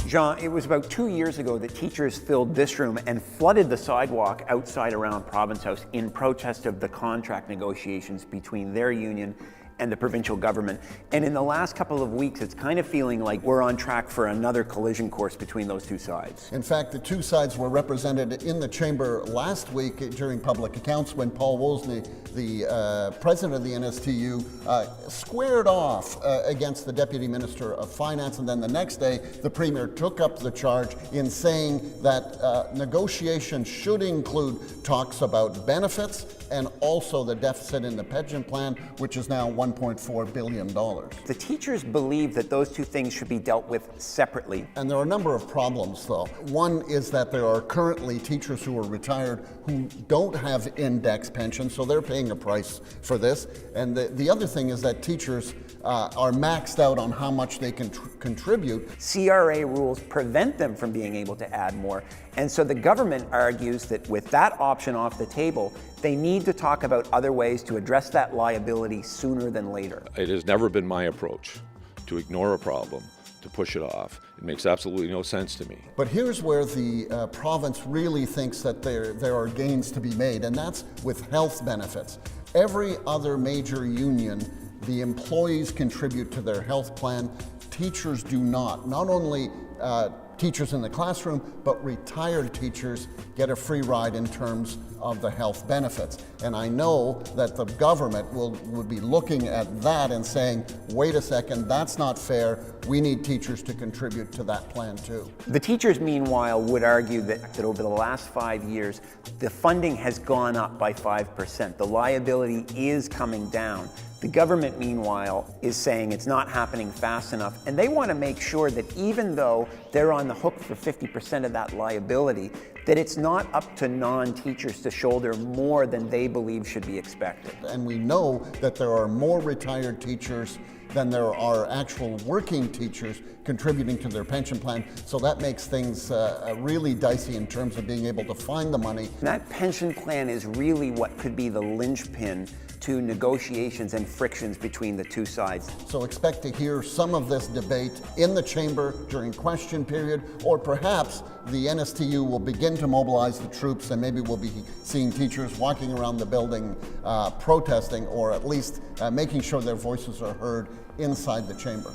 Jean, it was about 2 years ago that teachers filled this room and flooded the sidewalk outside around Province House in protest of the contract negotiations between their union and the provincial government. And in the last couple of weeks, it's kind of feeling like we're on track for another collision course between those two sides. In fact, the two sides were represented in the chamber last week during public accounts when Paul Woolsey, the president of the NSTU, squared off against the Deputy Minister of Finance, and then the next day the Premier took up the charge in saying that negotiations should include talks about benefits and also the deficit in the pension plan, which is now $1.4 billion. The teachers believe that those two things should be dealt with separately. And there are a number of problems, though. One is that there are currently teachers who are retired who don't have index pensions, so they're paying a price for this. And the other thing is that teachers are maxed out on how much they can contribute. CRA rules prevent them from being able to add more. And so the government argues that with that option off the table, they need to talk about other ways to address that liability sooner than later. It has never been my approach to ignore a problem, to push it off. It makes absolutely no sense to me. But here's where the province really thinks that there are gains to be made, and that's with health benefits. Every other major union, the employees contribute to their health plan. Teachers do not. Not only teachers in the classroom, but retired teachers get a free ride in terms of the health benefits. And I know that the government would be looking at that and saying, wait a second, that's not fair. We need teachers to contribute to that plan too. The teachers, meanwhile, would argue that over the last 5 years, the funding has gone up by 5%. The liability is coming down. The government, meanwhile, is saying it's not happening fast enough, and they want to make sure that even though they're on the hook for 50% of that liability, that it's not up to non-teachers to shoulder more than they believe should be expected. And we know that there are more retired teachers than there are actual working teachers contributing to their pension plan. So that makes things really dicey in terms of being able to find the money. And that pension plan is really what could be the linchpin to negotiations and frictions between the two sides. So expect to hear some of this debate in the chamber during question period, or perhaps the NSTU will begin to mobilize the troops and maybe we'll be seeing teachers walking around the building protesting, or at least making sure their voices are heard inside the chamber.